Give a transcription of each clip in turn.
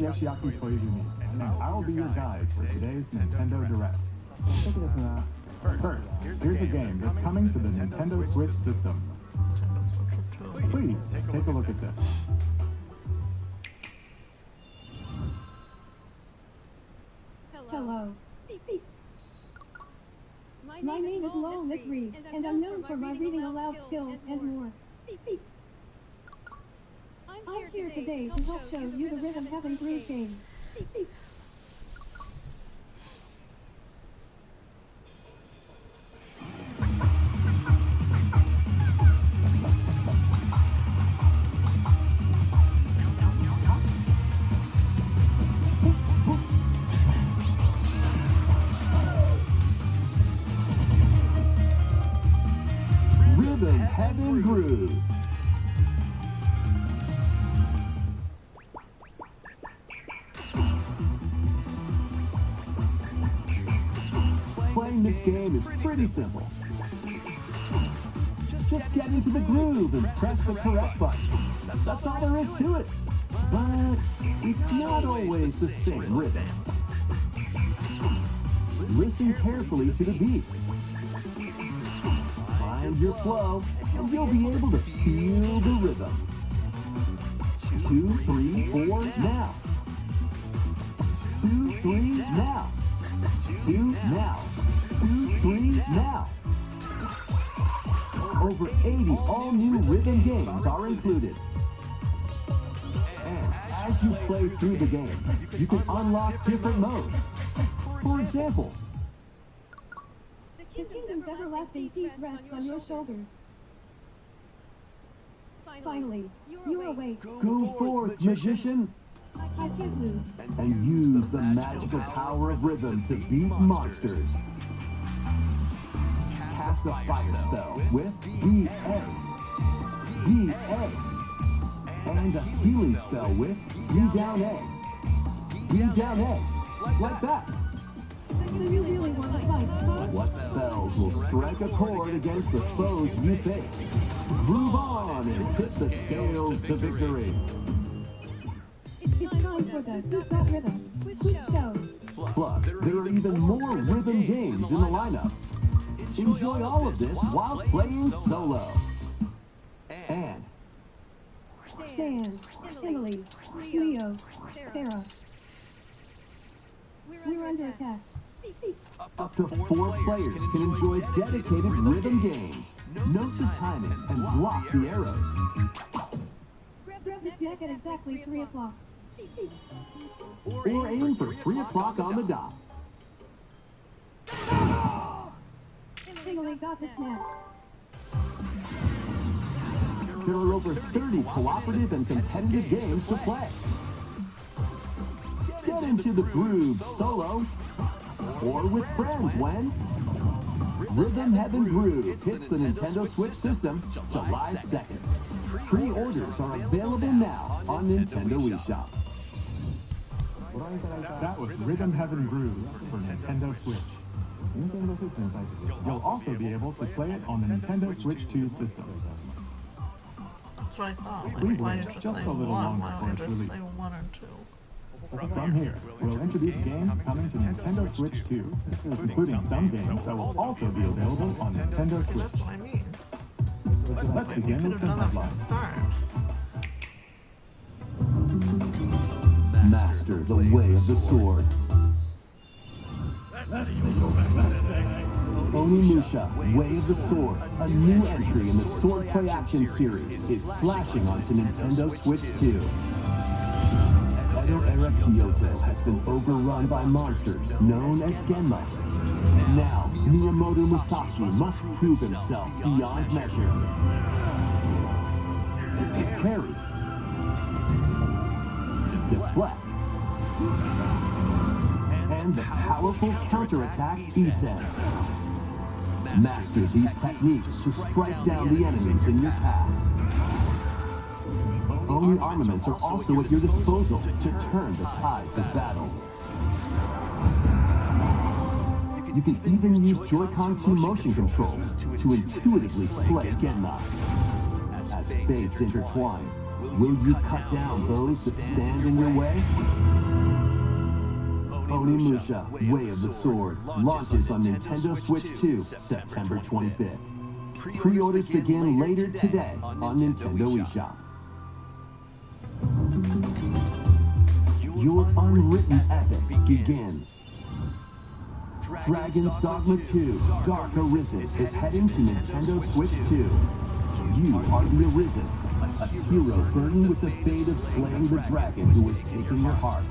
Yoshiaki Koizumi, and I'll be your guide for today's Nintendo Direct. First, here's a game that's coming to the Nintendo Switch system. Please, take a look at this. Hello. My name is Lowell Miss Reeves, and I'm known for my reading aloud skills and more. I'm here today to help show you the Rhythm Heaven Groove game. Rhythm Heaven Groove. Playing this game is pretty simple. Just get into the groove and press the correct button. That's all there is to it. But it's not always the same rhythms. Listen carefully to the beat. Find your flow, and you'll be able to feel the rhythm. 2, 3, 4, now. 2, 3, now. 2, now. 2, 3, now. Over 80 all-new rhythm games are included. And as you play through the game, you can unlock different modes. For example, The kingdom's everlasting peace rests on your shoulders. Finally, you're awake. go forth, magician, I can't lose. and use the magical power of rhythm to beat monsters. Cast a fire spell with BA. BA. And a healing spell with B down A. B down A. Like that. So you really want to fight, huh? What spells will strike a chord against the foes you face? Move on and tip the scales to victory. It's time for the Who's Got Rhythm quiz show. Plus, there are even more rhythm games in the lineup. Enjoy all of this while playing solo. And Dan, Emily, Leo, Sarah. We're under attack. up to 4 players can enjoy dedicated rhythm games. Note the timing and block the arrows. Grab the snack at exactly 3 o'clock. Or aim for 3 o'clock on the dot. Emily got the snack. There are over 30 cooperative and competitive games to play. Get into the groove solo or with friends when Rhythm Heaven Groove hits the Nintendo Switch system July 2nd. Pre-orders are available now on Nintendo eShop. That was Rhythm Heaven Groove for Nintendo Switch. You'll also be able to play it on the Nintendo Switch 2 system. That's what I thought. Please Why wait did you just say a little one? longer Why for don't you its just say release. 1 and 2? From here, we'll introduce games coming to Nintendo Switch 2, including some games that will also be available on Nintendo See, that's Switch. what I mean. Let's Like, we begin could with have some done that from the headlines. start. Master the way of the sword. Onimusha, Way of the Sword, a new entry in the Sword Play Action series, is slashing onto Nintendo Switch 2. Edo-era Kyoto has been overrun by monsters known as Genma. Now, Miyamoto Musashi must prove himself beyond measure. Parry. Deflect. And the powerful counterattack Isen. Master these techniques to strike down the enemies in your path. Oni armaments are also at your disposal to turn the tides of battle. You can even use Joy-Con 2 motion controls to intuitively slay Genma. As fates intertwine, Will you cut down those that stand in your way? Onimusha, Way of the Sword, launches on Nintendo Switch 2, September 25th. Pre-orders begin later today on Nintendo eShop. Your unwritten epic begins. Dragon's Dogma 2, Dark Arisen is heading to Nintendo Switch 2. You are the Arisen, a hero burdened with the fate of slaying the dragon who has taken your heart.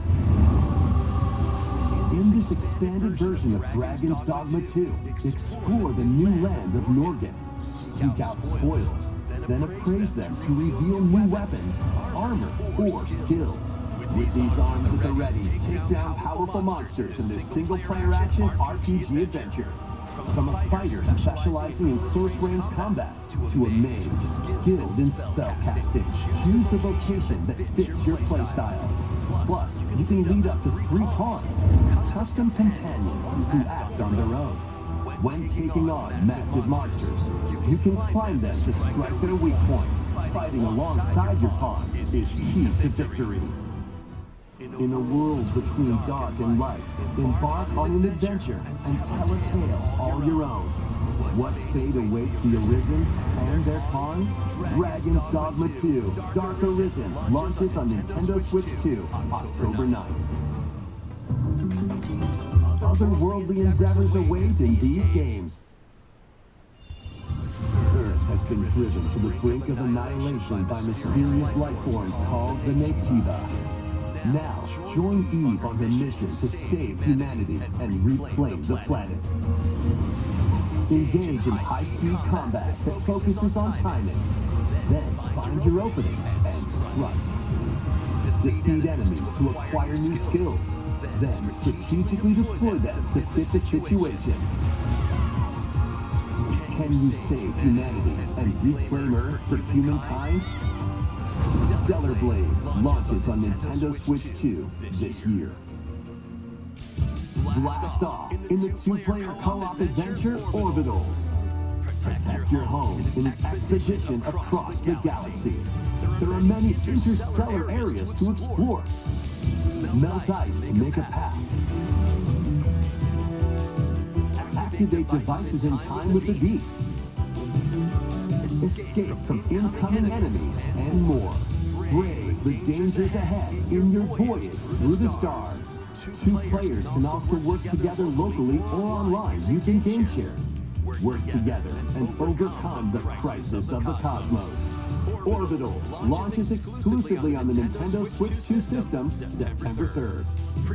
In this expanded version of Dragon's Dogma 2, explore the new land of Norgan, seek out spoils, then appraise them to reveal new weapons, armor, or skills. With these arms at the ready, take down powerful monsters in this single-player action RPG adventure. From a fighter specializing in close-range combat to a mage skilled in spellcasting, choose the vocation that fits your playstyle. Plus, you can lead up to 3 pawns, custom companions who act on their own. When taking on massive monsters, you can climb them to strike their weak points. Fighting alongside your pawns is key to victory. In a world between dark and light, embark on an adventure and tell a tale all your own. What fate awaits the Arisen and their pawns? Dragon's Dogma 2, Dark Arisen, launches on Nintendo Switch 2, October 9th. Otherworldly endeavors await in these games. Earth has been driven to the brink of annihilation by mysterious life forms called the Naytiba. Now, join Eve on her mission to save humanity and reclaim the planet. Engage in high-speed combat that focuses on timing. Then find your opening and strike. Defeat enemies to acquire new skills. Then strategically deploy them to fit the situation. Can you save humanity and reclaim Earth for humankind? Stellar Blade launches on Nintendo Switch 2 this year. Blast off in the 2-player co-op adventure Orbitals. Protect your home in an expedition across the galaxy. There are many interstellar areas to explore. Melt ice to make a path. Activate devices in time with the beat. Escape from incoming enemies and more. Brave the dangers ahead in your voyage through the stars. 2 players can also work together locally or online using GameShare. Work together and overcome the crisis of the cosmos. Orbitals launches exclusively on the Nintendo Switch 2 system September 3rd.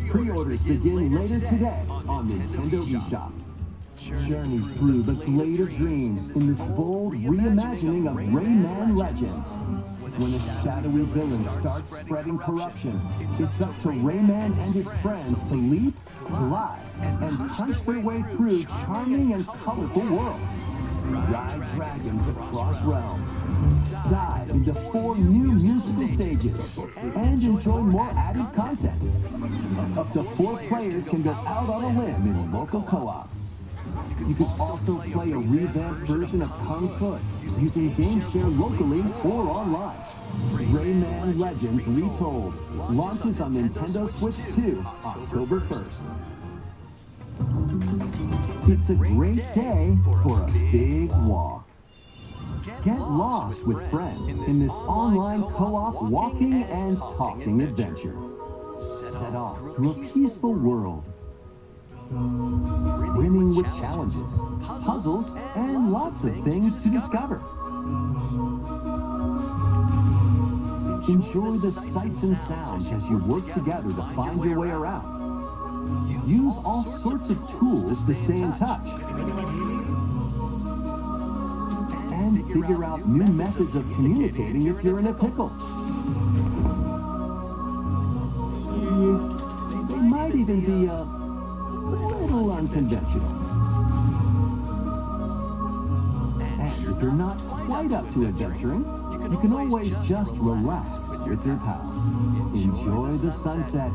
Pre-orders begin later today on Nintendo eShop. Journey through the Glade of Dreams in this bold reimagining of Rayman Legends. When a shadowy villain starts spreading corruption, it's up to Rayman and his friends to leap, glide, and punch their way through charming and colorful worlds. Ride dragons across realms. Dive into 4 new musical stages and enjoy more added content. Up to 4 players can go out on a limb in local co-op. You can also play a revamped version of Kung Fu using GameShare locally or online. Rayman Legends Retold launches on Nintendo Switch 2, October 1st. It's a great day for a big walk. Get lost with friends in this online co-op walking and talking adventure. Set off through a peaceful world, brimming with challenges, puzzles, and lots of things to discover. Enjoy the sights and sounds as you work together to find your way around. Use all sorts of tools to stay in touch. And figure out new methods of communicating if you're in a pickle. They might even be a little unconventional. And if you're not quite up to adventuring, you can always just relax with your pals. Enjoy the sunset,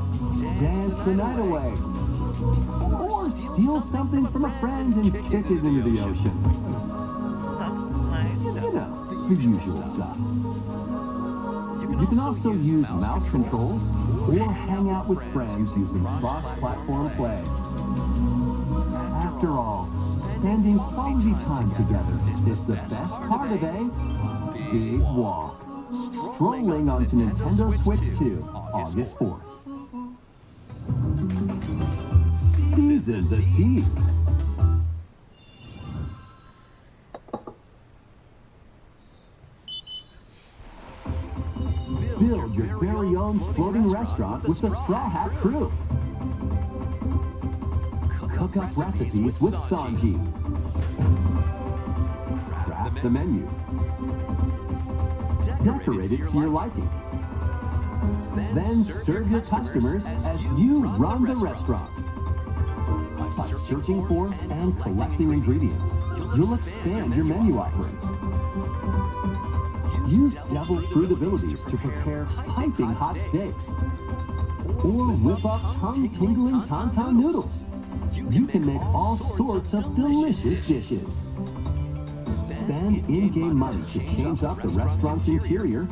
dance the night away, or steal something from a friend and kick it into the ocean. That's nice. You know, the usual stuff. You can also use mouse controls or hang out with friends using cross-platform play. After all, spending quality time together is the best part of a big walk. Strolling onto Nintendo Switch 2, August 4th. Season the Seas. Build your very own floating restaurant with the Straw Hat Crew. Cook up recipes with Sanji. Craft the menu. Decorate it to your liking. Then serve your customers as you run the restaurant. By searching for and collecting ingredients, you'll expand your menu offerings. Use devil fruit abilities to prepare piping hot steaks. Or whip up tongue-tingling tauntaun noodles. You can make all sorts of delicious dishes. Spend in-game money to change up the restaurant's interior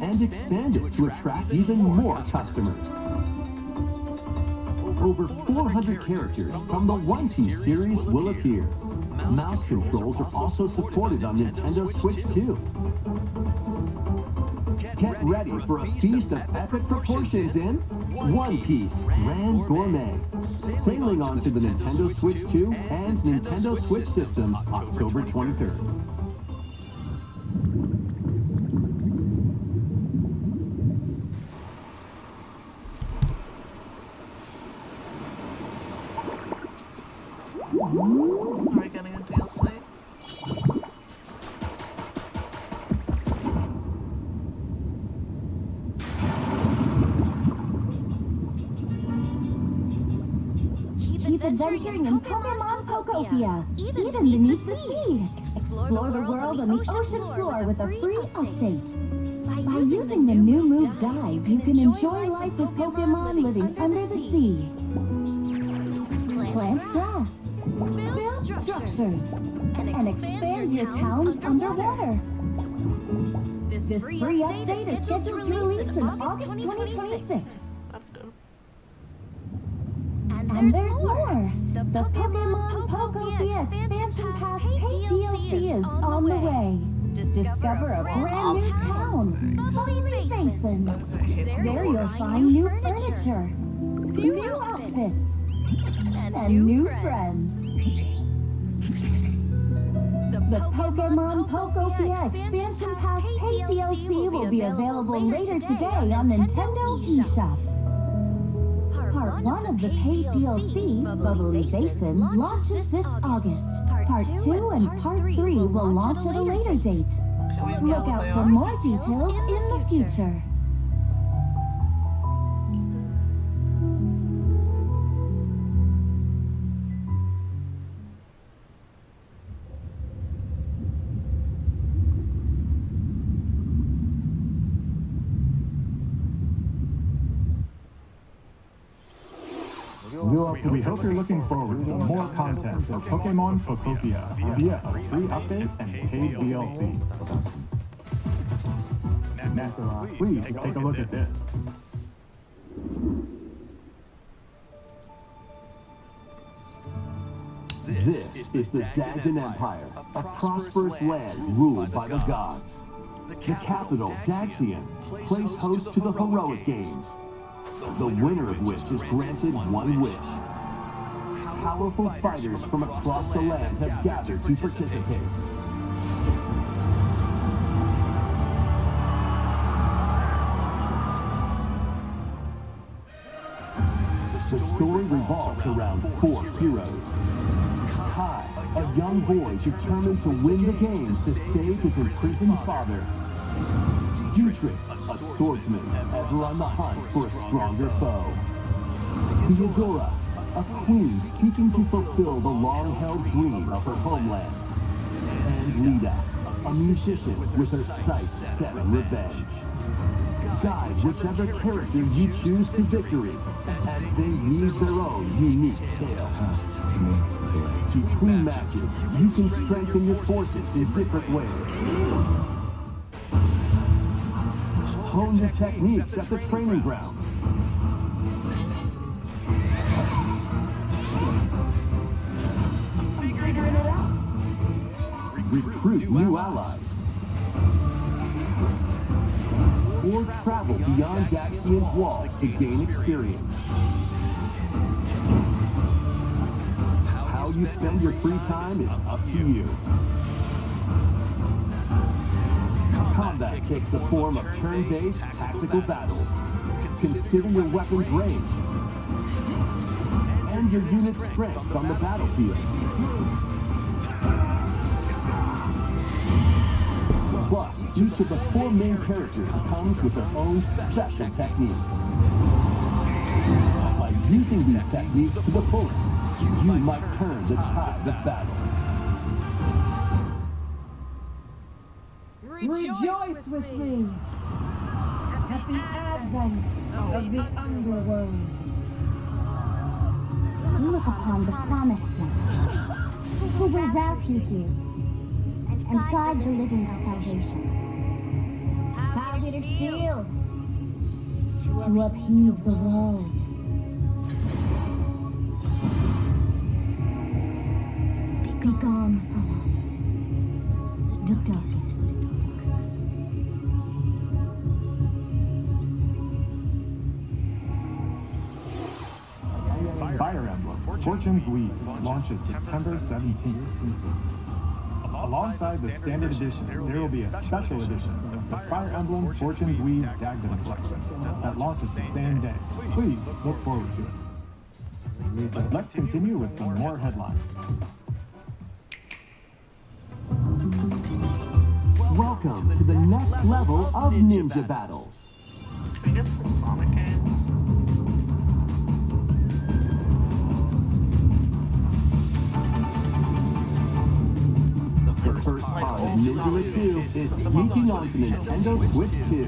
and expand it to attract even more customers. Over 400 characters from the One Piece series will appear. Mouse controls are also supported on Nintendo Switch 2. Get ready for a feast of epic proportions in One Piece Grand Gourmet, sailing onto the Nintendo Switch 2 and Nintendo Switch systems October 23rd. Are we getting a DLC? Keep adventuring in Pokemon Pokopia, even beneath the sea. Explore the world on the ocean floor with a free update. By using the new move Dive, you can enjoy life with Pokemon living under the sea. Plant grass, build structures, and expand your towns underwater. This free update is scheduled to release in August 2026. That's good. And there's more! The Pokemon Pokopia Expansion Pass paid DLC is on the way. Discover a brand new town, Bubbly Basin. There you'll find new furniture, new outfits, and new friends. The Pokemon Pokopia Expansion Pass paid DLC will be available later today on Nintendo eShop. Part 1 of the paid DLC, Bubbly Basin, launches this August. Part 2 and Part 3 will launch at a later date. Look out for more details in the future. We hope you're looking forward to more content for Pokemon Pokopia via a free update and paid DLC. Next, please take a look at this. This is the Dagden Empire, a prosperous land ruled by the gods. The capital, Daxian, plays host to the Heroic Games, the winner of which is granted one wish. Powerful fighters from across the land have gathered to participate. The story revolves around 4 heroes. Kai, a young boy determined to win the games to save his imprisoned father. Dietrich, a swordsman ever on the hunt for a stronger foe. Theodora, a queen seeking to fulfill the long-held dream of her homeland. And Lita, a musician with her sights set on revenge. Guide whichever character you choose to victory as they weave their own unique tale. Between matches, you can strengthen your forces in different ways. Hone your techniques at the training grounds. Recruit new allies. Or travel beyond Daxian's walls to gain experience. How you spend your free time is up to you. Combat takes the form of turn-based tactical battles. Consider your weapon's range and your unit's strengths on the battlefield. Plus, each of the 4 main characters comes with their own special techniques. By using these techniques to the fullest, you might turn the tide of battle. Rejoice with me at the advent of the underworld. Look upon the promised one, who will rout you here and guide the living to salvation. How did it feel to upheave the world? Begone from us, the darkest. Fire Emblem Fortune's Weave launches September 17th. Alongside the standard edition, there will be a special edition of the Fire Emblem Fortune's Weave Dagden Collection that launches the same day. Please look forward to it. Let's continue with some more headlines. Welcome to the next level of Ninja Battles. Can we get some Sonic games? The first part of Ninja 2 is sneaking onto Nintendo Switch 2.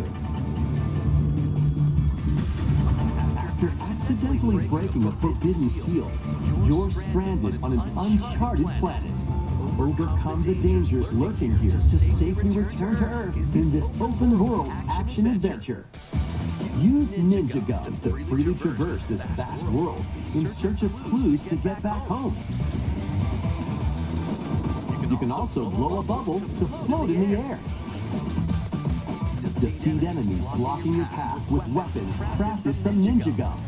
After accidentally breaking a forbidden seal, you're stranded on an uncharted planet. Overcome the dangers lurking here to safely return to Earth in this open-world action-adventure. Use Ninja Gun to freely traverse this vast world in search of clues to get back home. You can also blow a bubble to float in the air. Defeat enemies blocking your path with weapons crafted from Ninja Gum.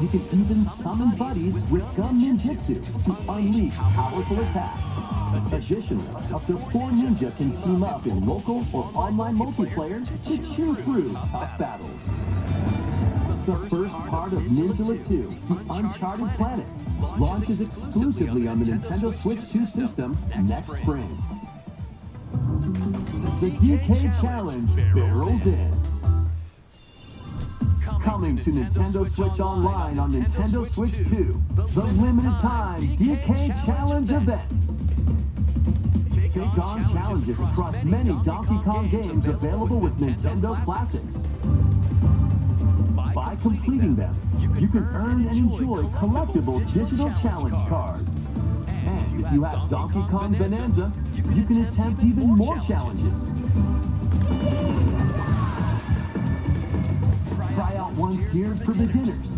You can even summon buddies with Gum Ninjutsu to unleash powerful attacks. Additionally, up to 4 ninja can team up in local or online multiplayer to chew through tough battles. The first part of Ninja 2, The Uncharted Planet, launches exclusively on the Nintendo Switch 2 system next spring. The DK Challenge barrels in. Coming to Nintendo Switch Online on Nintendo Switch 2, the limited time DK Challenge event. Take on challenges across many Donkey Kong games available with Nintendo Classics. By completing them, you can earn and enjoy collectible digital challenge cards. And if you have Donkey Kong Bonanza, you can attempt even more challenges. Try out ones geared for beginners,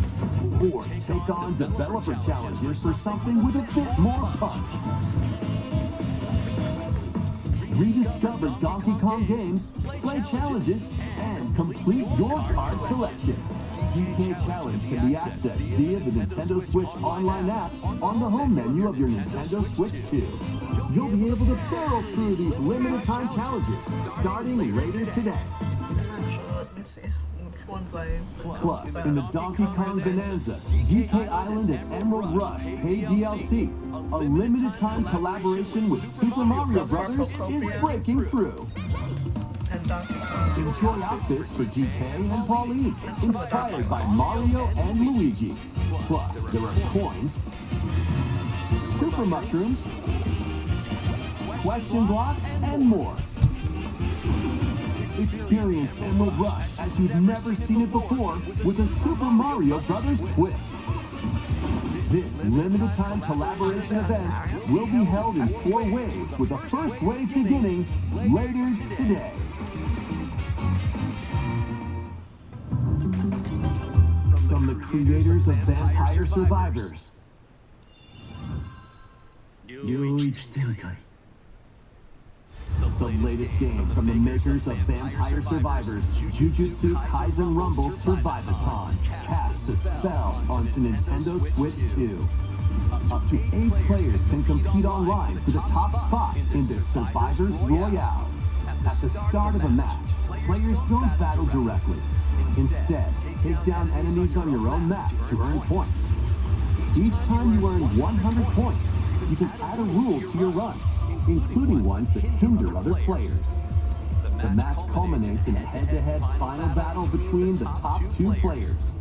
or take on developer challenges for something with a bit more punch. Rediscover Donkey Kong games, play challenges, and complete your card collection. DK Challenge can be accessed via the Nintendo Switch Online app on the home menu of your Nintendo Switch 2. You'll be able to barrel through these limited time challenges starting later today. Let me see. One play. Plus, in the Donkey Kong Bonanza, DK Island and Emerald Rush paid DLC, a limited time collaboration with Super Mario Bros. Is breaking through. And Donkey Kong. Enjoy outfits for DK and Pauline, inspired by Mario and Luigi. Plus, there are coins, super mushrooms, question blocks, and more. Experience Emerald Rush as you've never seen it before with a Super Mario Bros. Twist. This limited time collaboration event will be held in 4 waves with the first wave beginning later today. from the creators of Vampire Survivors. 領域展開 The latest game from the makers of Vampire Survivors, Jujutsu Kaisen Rumble Survivathon, casts a spell onto Nintendo Switch 2. Up to 8 players can compete online for the top spot in this Survivors Royale. At the start of a match, players don't battle directly. Instead, take down enemies on your own map to earn points. Each time you earn 100 points, you can add a rule to your run, including ones that hinder other players. The match culminates in a head-to-head final battle between the top 2 players.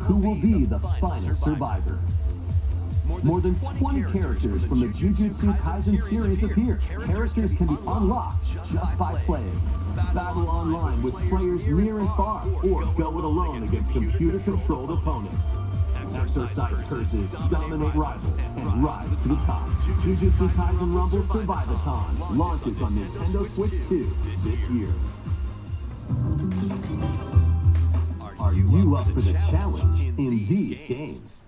Who will be the final survivor? More than 20 characters from the Jujutsu Kaisen series appear. Characters can be unlocked just by playing. Battle online with players near and far, or go it alone against computer-controlled opponents. Exorcise curses, dominate rivals, and rise to the top. Jujutsu Kaisen Rumble Survivathon launches on Nintendo Switch 2 this year. Are you up for the challenge in these games?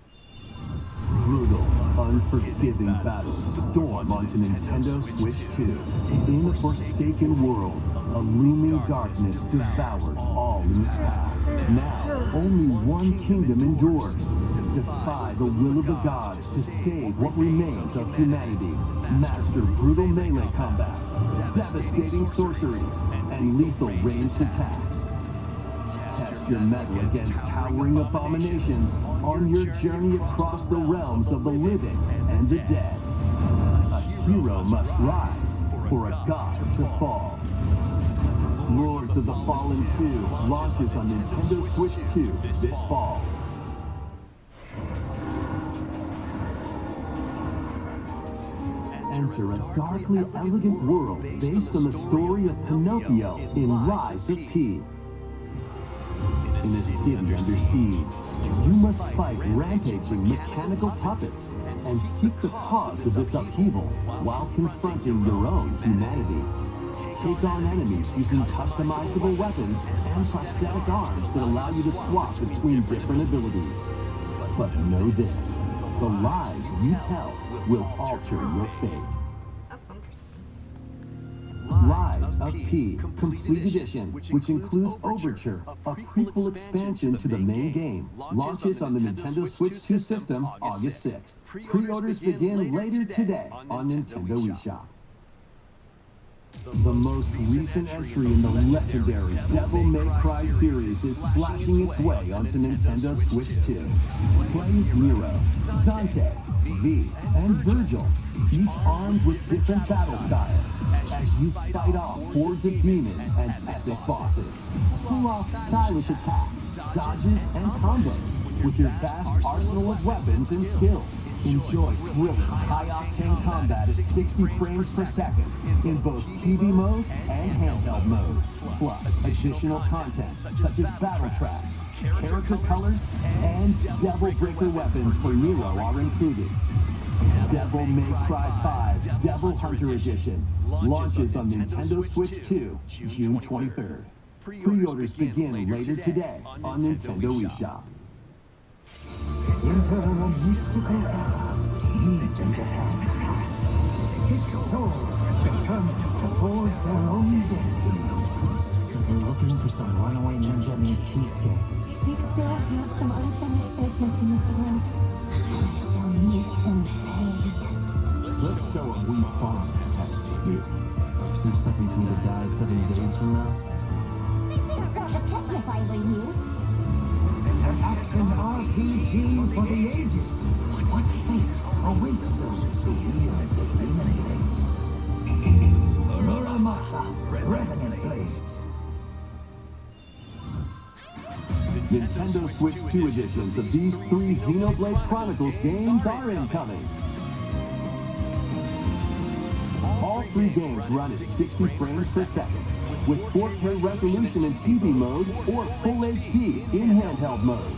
Brutal, unforgiving battles storm onto Nintendo Switch 2. In a forsaken world, a looming darkness devours all in its path. Now, only one kingdom endures. Defy the will of the gods to save what remains of humanity. Master brutal melee combat, devastating sorceries, and lethal ranged attacks. Test your mettle against towering abominations on your journey across the realms of the living and the dead. A hero must rise for a god to fall. Lords of the Fallen 2 launches on Nintendo Switch 2 this fall. Enter a darkly elegant world based on the story of Pinocchio in Rise of P. In a city under siege, you must fight rampaging mechanical puppets and seek the cause of this upheaval while confronting your own humanity. Take on enemies using customizable weapons and prosthetic arms that allow you to swap between different abilities. But know this, the lies you tell will alter your fate. That's interesting. Lies of P Complete Edition, which includes Overture, a prequel expansion to the main game, launches on the Nintendo Switch 2 system August 6th. Pre-orders begin later today on Nintendo eShop. The most recent entry in the legendary Devil May Cry series is slashing its way onto Nintendo Switch 2. Play as Nero, Dante, V, and Virgil, each armed with different battle styles, as you fight off hordes of demons and epic bosses. Pull off stylish attacks, dodges, and combos with your vast arsenal of weapons and skills. Enjoy thrilling, high-octane combat at 60 frames per second in both TV mode and handheld mode. Plus, additional content such as battle tracks, character colors, and Devil Breaker weapons for Nero are included. Devil May Cry 5 Devil Hunter Edition launches on Nintendo Switch 2 June 23rd. Pre-orders begin later today on Nintendo eShop. Enter a mystical era, deep into Japan's past. 6 souls determined to forge their own destinies. So we're looking for some runaway ninja named Kisuke. We still have some unfinished business in this world. I shall make them pay. Let's show them we farmers have spirit. You're setting me to die 7 days from now? It's start to pet if I were you. An action RPG for the ages. What fate awaits those who wield the demon blades? Muramasa, Revenant Blades. Nintendo Switch 2 editions of these 3 Xenoblade Chronicles games are incoming. All 3 games run at 60 frames per second, with 4K resolution in TV mode or Full HD in handheld mode.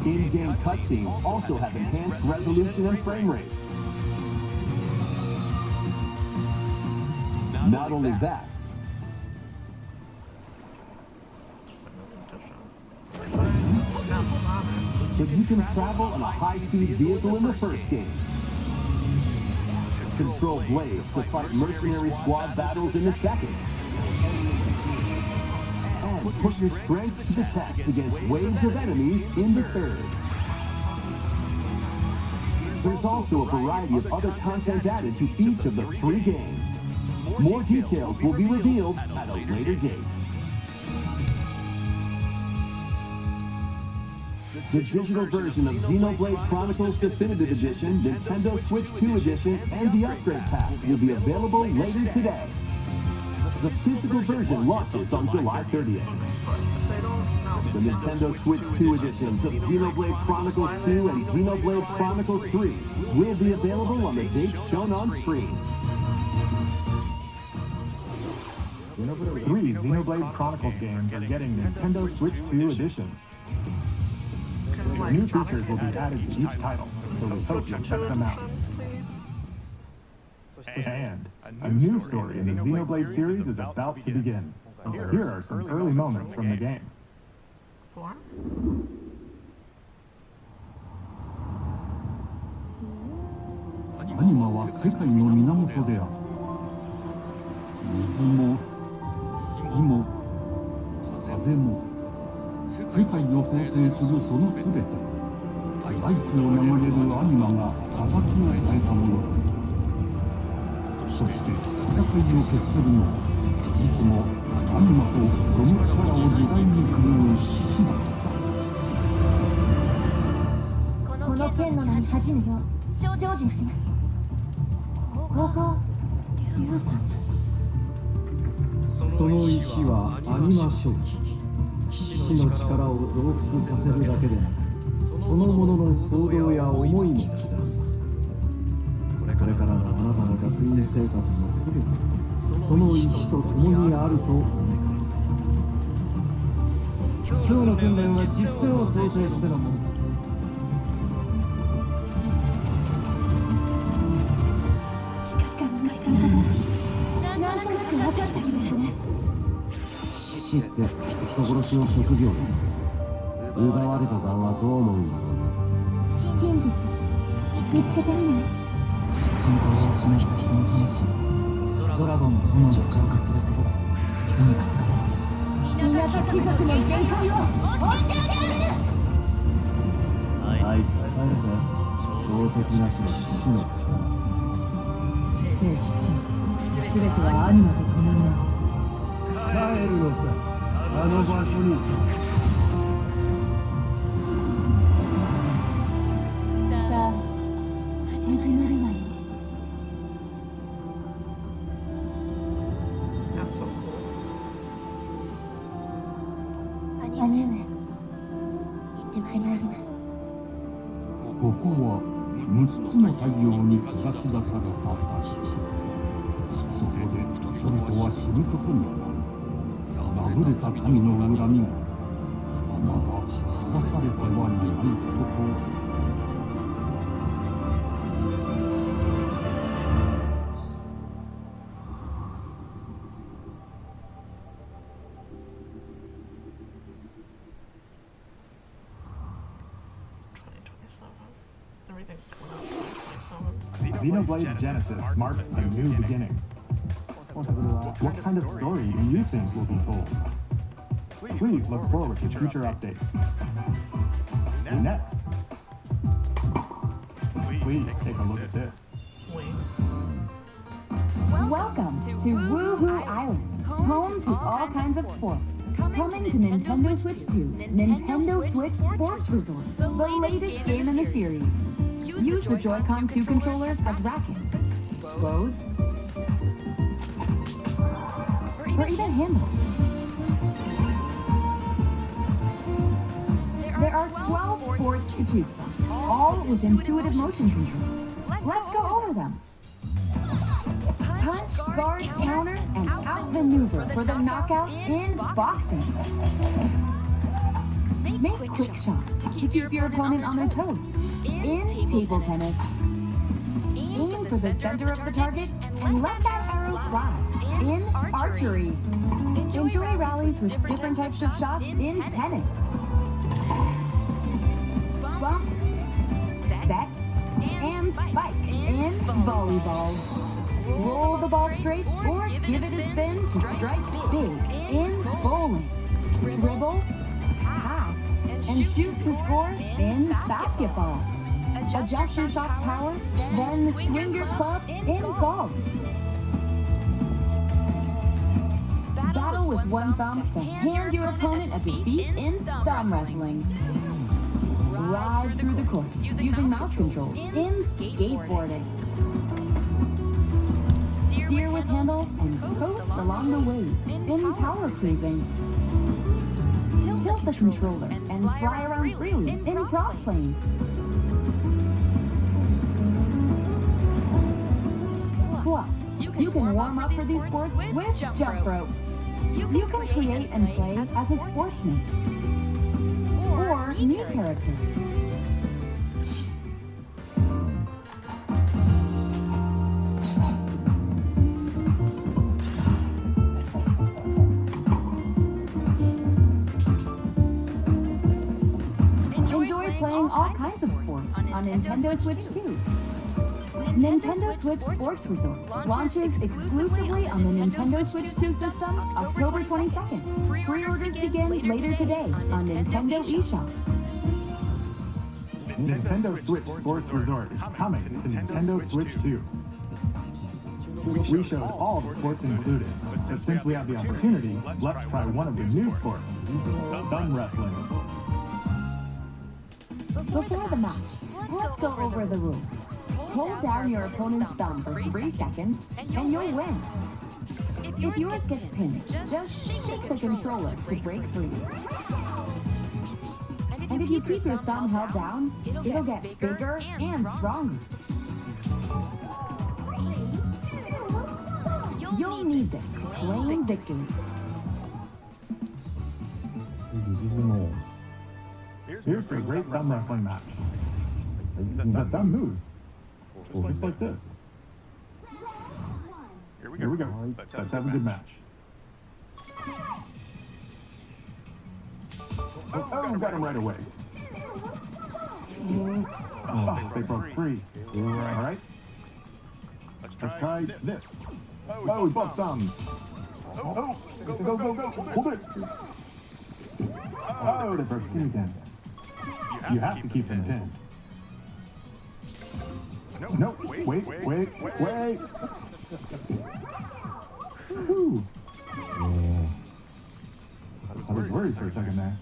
In-game cutscenes also have enhanced resolution and frame rate. Not only that, but you can travel in a high-speed vehicle in the first game. Control blades to fight mercenary squad battles in the second. And put your strength to the test against waves of enemies in the third. There's also a variety of other content added to each of the 3 games. More details will be revealed at a later date. The digital version of Xenoblade Chronicles Definitive Edition, Nintendo Switch 2 Edition, and the Upgrade Pack will be available later today. The physical version launches on July 30th. The Nintendo Switch 2 editions of Xenoblade Chronicles 2 and Xenoblade Chronicles 3 will be available on the dates shown on screen. 3 Xenoblade Chronicles games are getting Nintendo Switch 2 editions. New features will be added to each title, so we hope you'll check them out. And a new story in the Xenoblade series is about to begin. Here are some early moments from the game. What? アニマは世界の源である。水も火も風も世界を構成するそのすべて、大地を流れるアニマが形を変えたものだ。そして戦いを決するのはいつもアニマとその力を自在に振るう騎士だ。この剣の名に恥じぬよう精進します。ここが竜星。その石はアニマ晶石。騎士の力を増幅させるだけでなく、そのものの行動や思いも刻みます。これからのあなたの学院生活のすべて、その石と共にあると思い込んでください。今日の訓練は実戦を想定してのものだ。しか使い方がなんとなく分かった気がする。騎士って人殺しの職業だ。奪われた側はどう思うんだろう。真実見つけてみない？信仰を失い人の魂ドラゴンの炎で浄化することだ。罪だった。港貴族の限界を教えてやる。あいつ使えるぜ。宝石なしの騎士の力。聖騎士全てはアニマと共にある。帰るのさ、あの場所に。さあ始まるわよ。That's so cool. 兄上行ってまいります。ここは6つの太陽に照らし出された大地。そこで人々は死ぬことになる。破れた神の恨みがまだ果たされてはいないこと。Everything coming out in 2027. Xenoblade Genesis marks a new beginning. What kind of story do you think will be told? Please look forward to future updates. Next, please take a look at this. Wait. Welcome to Woohoo Island, home to all kinds of sports. Coming to Nintendo Switch 2, Nintendo Switch Sports Resort, the latest game in the series. Use the Joy-Con 2 controllers as rackets, bows, or even handles. There are 12 sports to choose from, all with intuitive motion controls. Let's go over them. Punch, guard, counter, and outmaneuver for the knockout in boxing. Make quick shots to keep your opponent on their toes. In table tennis, aim for the center of the target and let that arrow fly. In archery, enjoy rallies with different types of shots in tennis. bump, set, and spike in volleyball. Roll the ball straight or give it a spin to strike big in bowling. Dribble, pass, and shoot to score in basketball. Adjust your shot's power, then swing your club in golf. Battle with one thumb to hand your opponent a defeat in thumb wrestling. Ride through the course using mouse controls in skateboarding. Steer with handles and coast along the waves in power cruising. Tilt the controller and fly around freely in prop plane. Plus, you can warm up for these sports with jump rope. You can create and play as a sportsman or new character. Enjoy playing all kinds of sports on Nintendo Switch 2. Nintendo Switch Sports Resort launches exclusively on the Nintendo Switch 2 system October 22nd. Pre-orders begin later today on Nintendo eShop. Nintendo Switch Sports Resort is coming to Nintendo Switch 2. We showed all the sports included, but since we have the opportunity, let's try one of the new sports, thumb wrestling. Before the match, let's go over the rules. Hold down your opponent's thumb for 3 seconds, and you'll win. If yours gets pinned, just shake the controller to break free. And if you keep your thumb held down, it'll get bigger and stronger. You'll need this to claim victory. Here's to a great thumb wrestling match. The thumb moves, just like this. Here we go. Let's have a good match. Oh, got him right away. Oh, they broke free. All right. Let's try this. Oh, both thumbs. Oh, go. Hold it. Oh, they broke free again. You have to keep them pinned. No, wait. Whew. I was worried for a second there.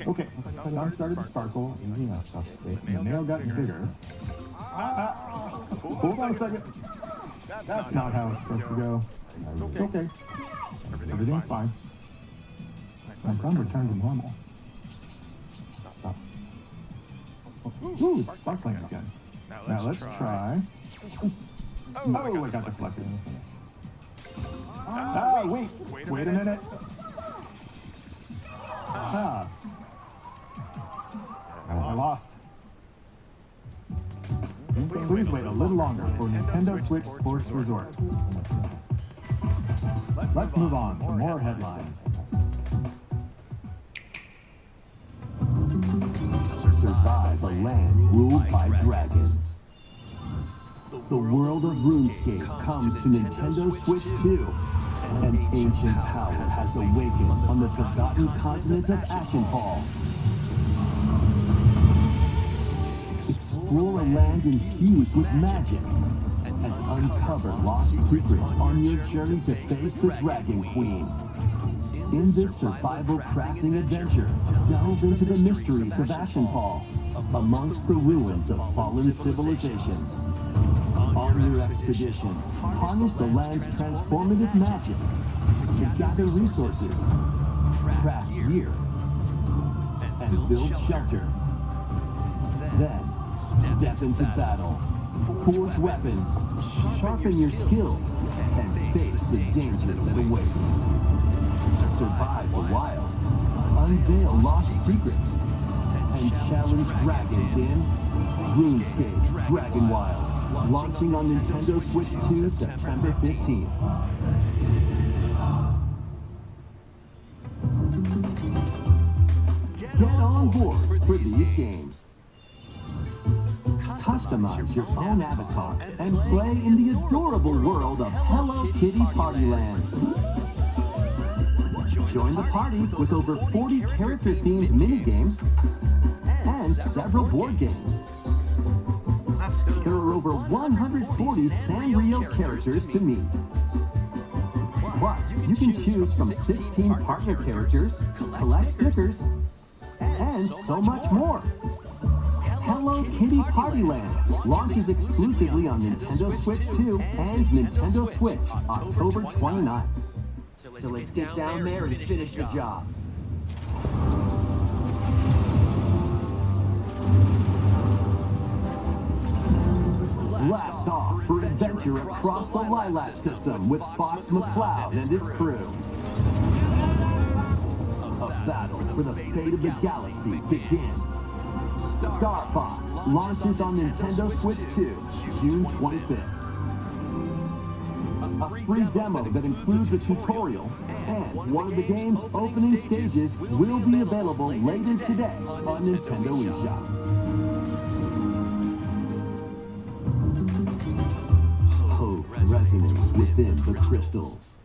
Okay, thumb started to sparkle. The nail got bigger. Hold on a second. That's not how it's supposed to go. It's okay. Everything's fine. My thumb returned to normal. Ooh, it's sparkling again. Now let's try. Oh, I got deflected. Ah, wait a minute. Ah. I lost. Please wait a little longer for Nintendo Switch Sports Resort. Let's move on to more headlines. Survive a land ruled by dragons. The world of RuneScape comes to Nintendo Switch 2. An ancient power has awakened on the forgotten continent of Ashenfall. Explore a land infused with magic and uncover lost secrets on your journey to face the Dragon Queen. In this survival crafting adventure, delve into the mysteries of Ashenfall, amongst the ruins of fallen civilizations. On your expedition, harness the land's transformative magic to gather resources, craft gear, and build shelter. Then, step into battle, forge weapons, sharpen your skills, and face the danger that awaits. Survive the wilds, unveil lost secrets, and challenge dragons in RuneScape Dragon Wilds, launching on Nintendo Switch 2 September 15th. Get on board for these games. Customize your own avatar and play in the adorable world of Hello Kitty Partyland. Join the party with over 40 character-themed mini-games and several board games. That's good. There are over 140 Sanrio characters to meet. Plus, you can choose from 16 partner characters, collect stickers, and so much more. Hello Kitty Partyland launches exclusively on Nintendo Switch 2 and Nintendo Switch October 29th. So let's get down there and finish the job. Blast off for adventure across the Lilac system with Fox McCloud and his crew. A battle for the fate of the galaxy begins. Star Fox launches on Nintendo Switch 2, June 25th. A free demo that includes a tutorial and one of the game's opening stages will be available later today on Nintendo eShop. Hope resonates within the crystals.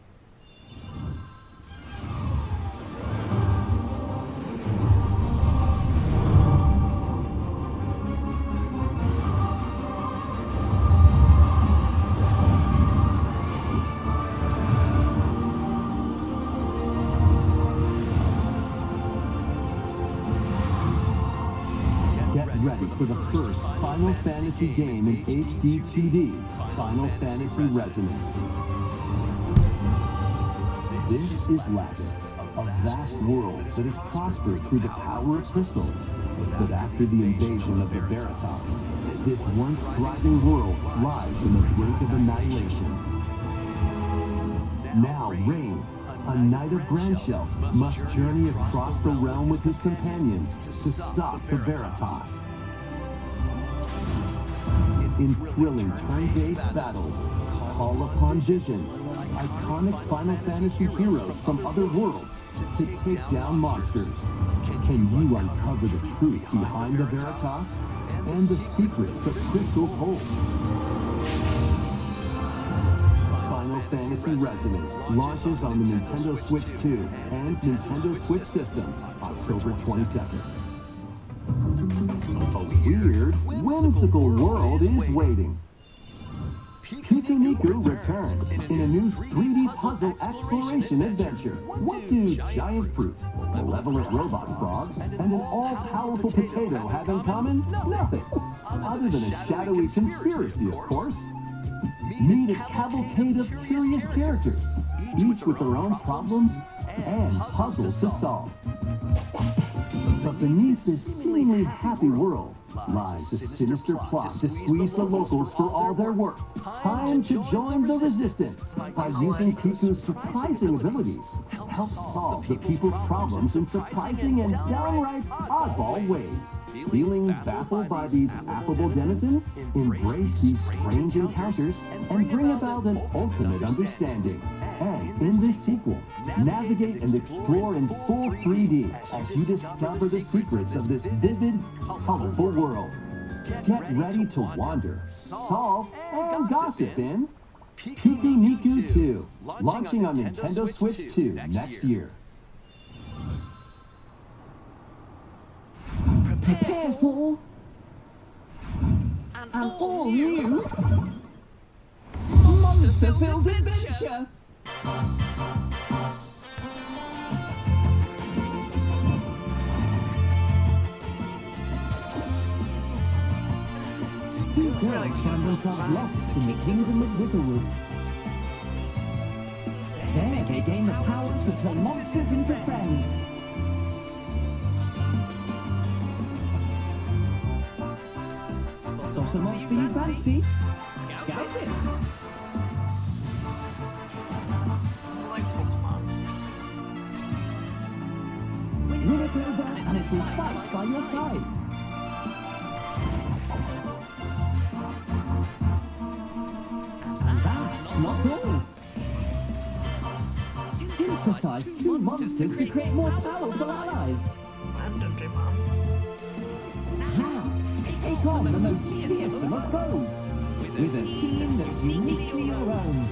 Get ready for the first Final Fantasy game in HD 2D, Final Fantasy Resonance. This is Lapis, a vast world that has prospered through the power of crystals. But after the invasion of the Veritas, this once thriving world lies on the brink of annihilation. Now Rain, a knight of Branchelt, must journey across the realm with his companions to stop the Veritas. In thrilling turn-based battles, call upon visions, iconic Final Fantasy heroes from other worlds to take down monsters. Can you uncover the truth behind the Veritas and the secrets that crystals hold? Final Fantasy Resonance launches on the Nintendo Switch 2 and Nintendo Switch systems October 22nd. A weird, whimsical world is waiting. Pikuniku returns in a new 3D puzzle exploration adventure. What do giant fruit, malevolent robot frogs, and an all-powerful potato have in common? Nothing. Other than a shadowy conspiracy, of course. Meet a cavalcade of curious characters, each with their own problems and puzzles to solve. But beneath this seemingly happy world lies a sinister plot to squeeze the locals for all their worth. Time to join the resistance by using Piku's surprising abilities. Help solve the people's problems in surprising and downright oddball ways. Feeling baffled by these affable denizens? Embrace these strange encounters and bring about an ultimate understanding. And in this sequel, navigate and explore in full 3D as you discover the secrets of this vivid, colorful world. Get ready to wander, solve, and gossip in Pikuniku 2, launching on Nintendo Switch 2 next year. Prepare for an all-new monster-filled adventure. Two girls find themselves lost in the kingdom of Witherwood. There they gain the power to turn monsters into friends. Spot a monster you fancy? Scout it! Like Pokemon. Win it over and it will fight by your side. And that's not all. Synthesize two monsters to create more powerful allies. And Digimon. Now, take on the most fearsome of foes with a team that's uniquely your own.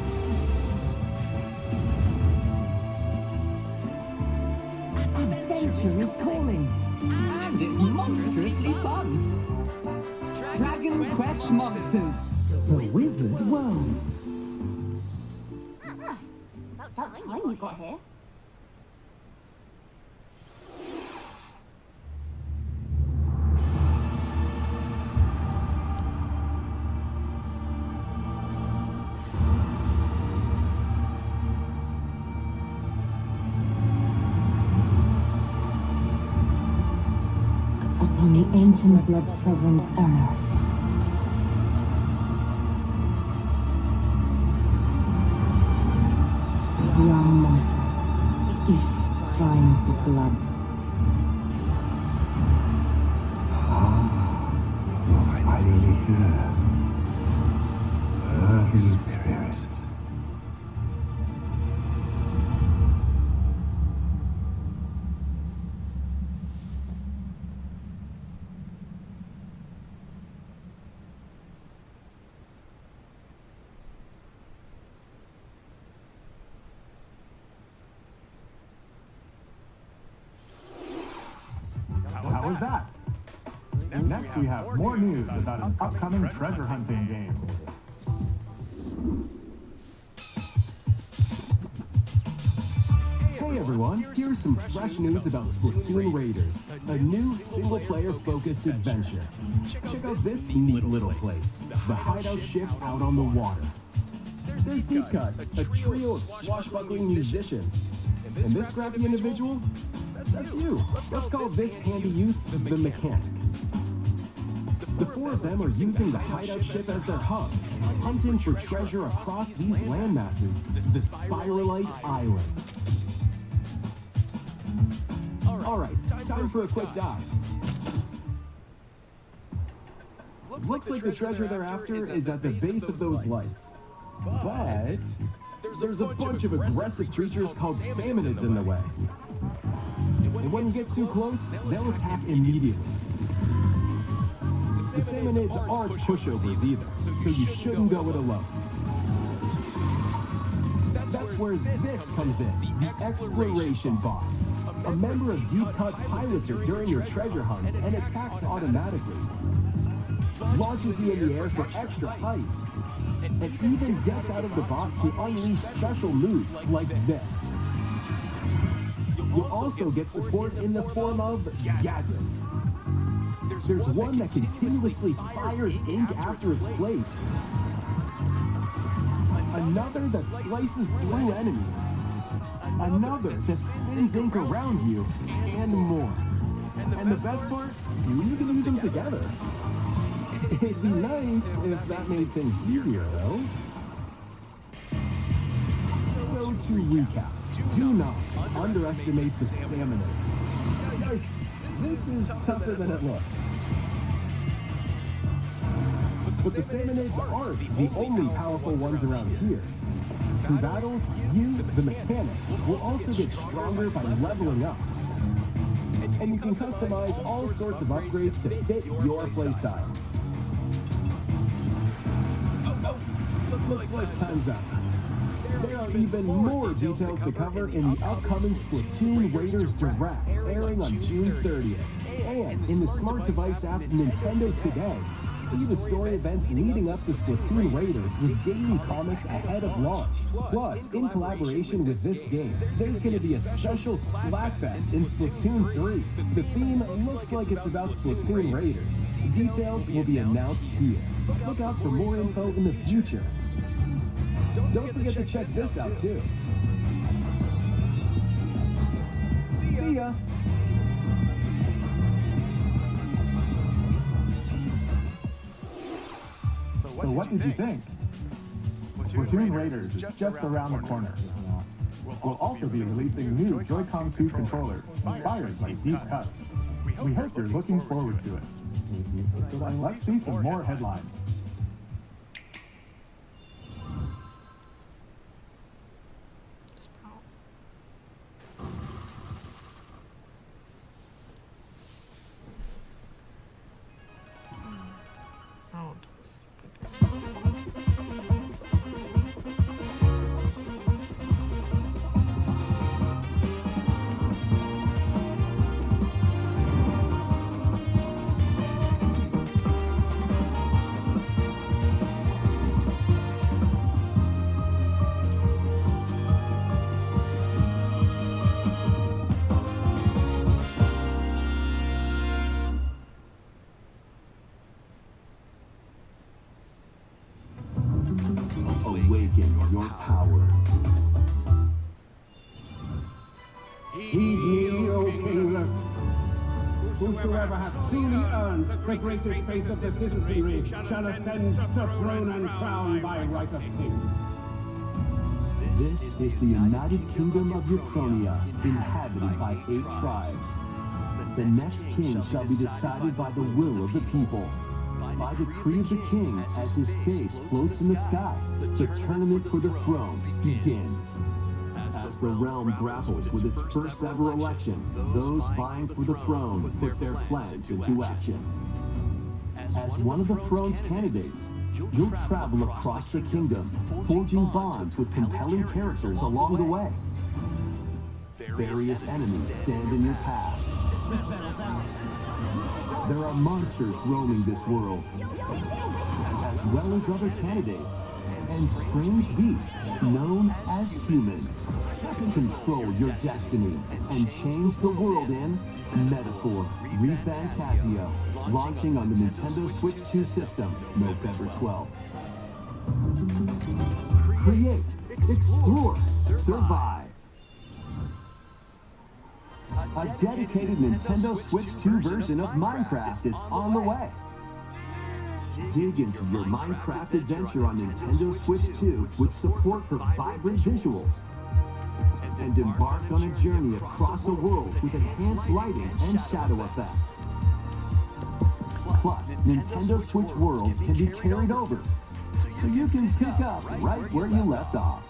Adventure is calling, and it's monstrously fun. Dragon Quest Monsters, the Wizard World. About time you got here. Upon the ancient blood sovereign's honor. We are monsters, each vying for blood. Finally here. Earthly spirit. How was that? Next, we have more news about an upcoming treasure hunting game. Hey everyone, here's some fresh news about Splatoon Raiders, a new single-player focused adventure. Check out this neat little place, the hideout ship out on the water. There's Deep Cut, a trio of swashbuckling musicians. And this scrappy individual? That's you. Let's call this handy youth the Mechanic. The four of them are using the hideout ship as their hub, hunting for treasure across these landmasses, the Spiralite Islands. Alright, time for a quick dive. Looks like the treasure they're after is at the base of those lights. But there's a bunch of aggressive creatures called Salmonids in the way. And when you get too close, they'll attack immediately. The Salmonids aren't pushovers either, so you shouldn't go it alone. That's where this comes in, the Exploration Bot. A member of Deep Cut pilots it during your treasure hunts and attacks automatically. Launches you in the air for extra height. And even gets out of the bot to unleash special moves like this. You'll also get support in the form of gadgets. There's one that continuously fires ink after it's placed. Another that slices through enemies. Another that spins ink around you, and more. And the best part, you can use them together. It'd be nice if that made things easier, though. So to recap, do not underestimate the Salmonids. Yikes, this is tougher than it looks. But the Salmonids aren't the only powerful ones around here. Through battles, you, the Mechanic, will also get stronger by leveling up. And you can customize all sorts of upgrades to fit your playstyle. Looks like time's up. There are even more details to cover in the upcoming Splatoon Raiders Direct, airing on June 30th. And in the smart device app Nintendo Today, see the story events leading up to Splatoon Raiders with daily comics ahead of launch. Plus, in collaboration with this game, there's going to be a special Splatfest in Splatoon 3. The theme looks like it's about Splatoon Raiders. Details will be announced here. Look out for more info in the future. Don't forget to check this out too. See ya! So what did you think? Splatoon Raiders is just around the corner. We'll also be releasing new Joy-Con 2 controllers inspired by Deep Cut. We hope you're looking forward to it. Let's see some more headlines. Heed me, O kingless. Whosoever hath truly earned the greatest faith of the citizenry shall ascend to throne and crown by right of kings. This is the United Kingdom of Uchronia, inhabited by 8 tribes. The next king shall be decided by the will of the people. By decree of the king, as his face floats in the sky, the tournament for the throne begins. As the realm grapples with its first ever election, those vying for the throne put their plans into action. As one of the throne's candidates, you'll travel across the kingdom, forging bonds with compelling characters along the way. Various enemies stand in your path. There are monsters roaming this world, as well as other candidates, and strange beasts known as humans. Control your destiny and change the world in Metaphor ReFantazio, launching on the Nintendo Switch 2 system November 12th. Create, explore, survive. A dedicated Nintendo Switch 2 version of Minecraft is on the way. Dig into your Minecraft adventure on Nintendo Switch 2 with support for vibrant visuals. And embark on a journey across a world with enhanced lighting and shadow effects. Plus, Nintendo Switch worlds can be carried over, so you can pick up right where you left off.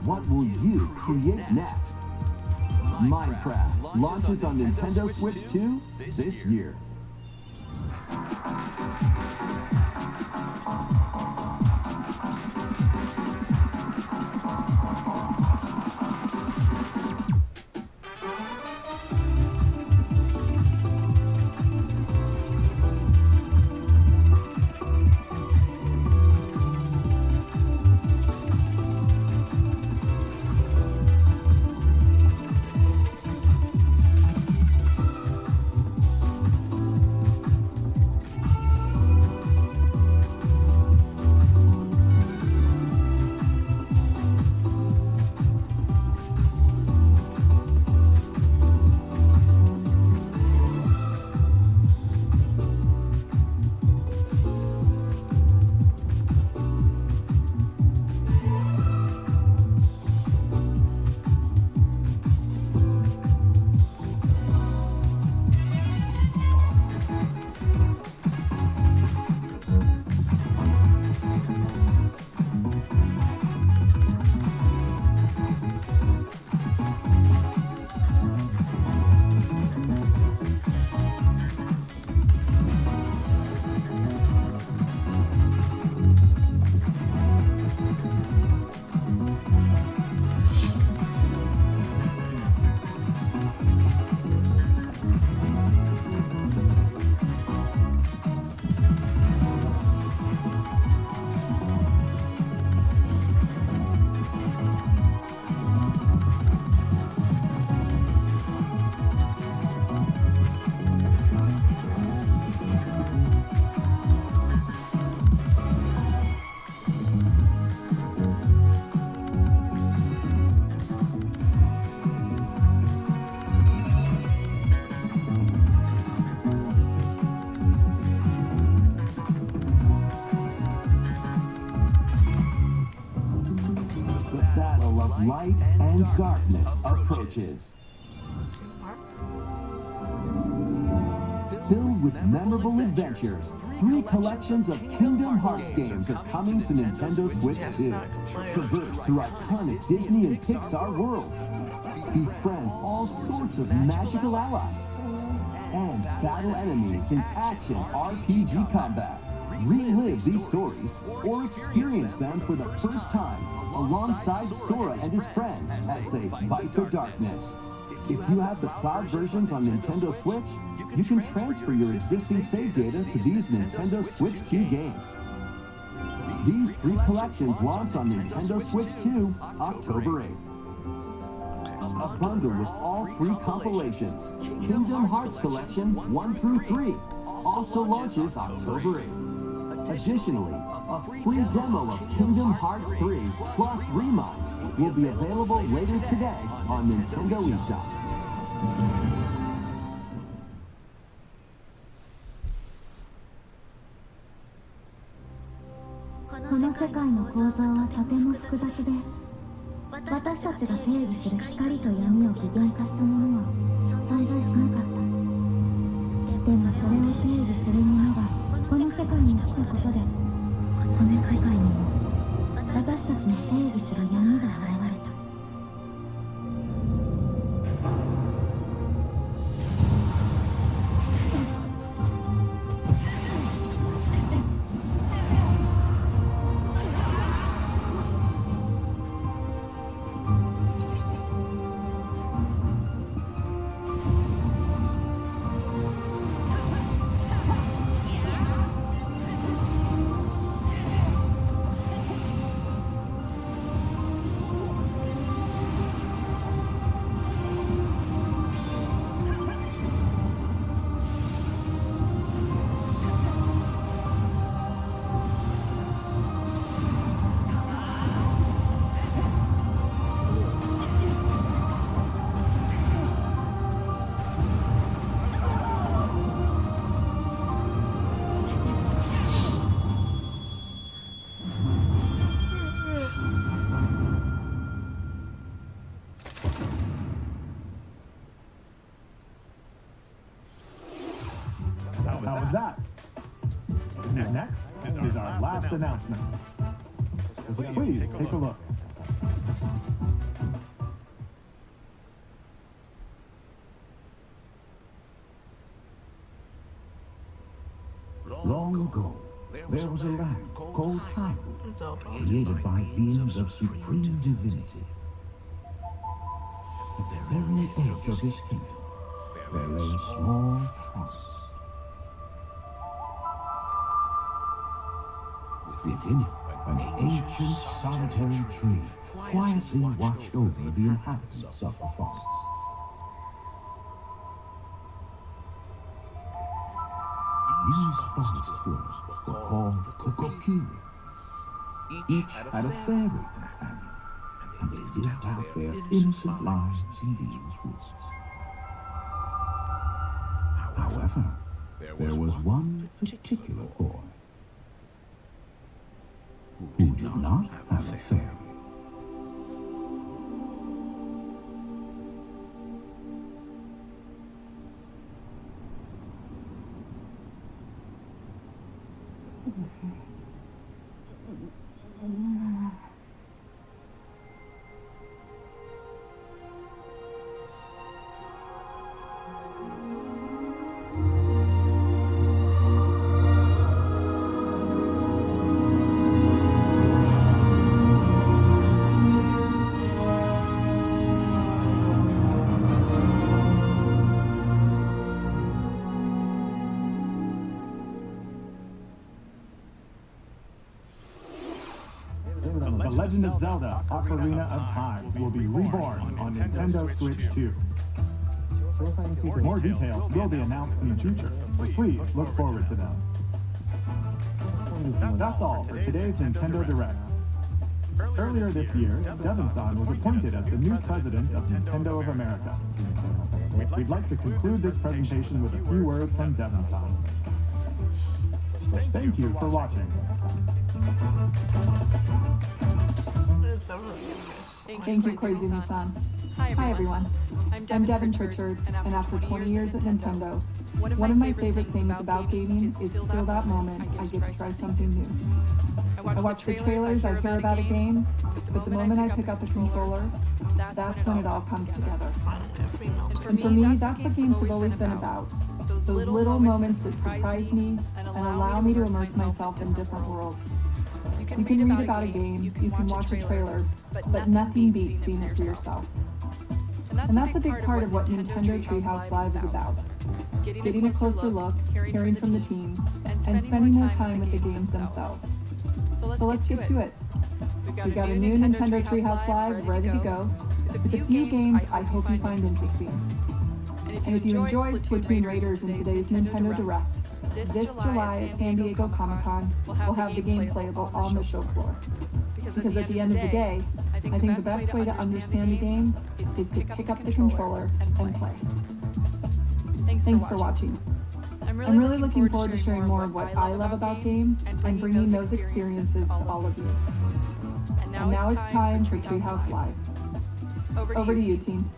What will you create next? Minecraft launches on Nintendo Switch 2 this year. Light and darkness approaches. Filled with memorable adventures, 3 collections of Kingdom Hearts games are coming to Nintendo Switch 2. Traverse through iconic Disney and Pixar worlds. Befriend all sorts of magical allies. And battle enemies in action RPG combat. Relive these stories or experience them for the first time alongside Sora and his friends as they fight the darkness. If you have the cloud versions on Nintendo Switch, you can transfer your existing save data to these Nintendo Switch 2 games. These 3 collections launch on Nintendo Switch 2 October 8th. A bundle with all 3 compilations, Kingdom Hearts Collection 1 through 3, also launches October 8th. Additionally, a free demo of Kingdom Hearts 3 plus Remind will be available later today on Nintendo eShop. この世界の構造はとても複雑で、私たちが定義する光と闇を具現化したものは存在しなかった。でもそれを定義するものがこの世界に来たことで、この世界にも私たちの定義する闇が現れた。How was that? Next is our last announcement. Please take a look. Long ago, there was a land called Hyrule, created by beings of supreme divinity. At the very edge of this kingdom, there lay a small forest. Within it, an ancient solitary tree quietly watched over the inhabitants of the forest. These forest dwellers were called the Kokiri. Each had a fairy companion, and they lived out their innocent lives in these woods. However, there was one particular boy who did not have a fairy. The Legend of Zelda: Ocarina of Time will be reborn on Nintendo Switch 2. More details will be announced in the future, so please look forward to them. That's all for today's Nintendo Direct. Earlier this year, Devon-san was appointed as the new president of Nintendo of America. We'd like to conclude this presentation with a few words from Devon-san. Thank you for watching. Thank you, Koizumi-san. Hi, everyone. I'm Devin Pritchard, and after 20 years at Nintendo, one of my favorite things about gaming is still that moment I get to try something new. I watch the trailers, I hear about a game, but the moment I pick up a controller, that's when it all comes together. And for me, that's what games have always been about. Those little moments that surprise me and allow me to immerse myself in different worlds. You can read about a game, you can watch a trailer, but nothing beats seeing it for yourself. And that's a big part of what Nintendo Treehouse Live is about. Getting a closer look, hearing from the teams, and spending more time with the games themselves. So let's get to it. We've got a new Nintendo Treehouse Live ready to go, with a few games I hope you find interesting. And if you enjoyed Splatoon Raiders in today's Nintendo Direct, this July at San Diego Comic-Con, we'll have the game playable on the show floor. Because at the end of the day, I think the best way to understand a game is to pick up the controller and play. Thanks for watching. I'm really looking forward to sharing more of what I love about games and bringing those experiences to all of you. And now it's time for Treehouse Live. Over to you, team.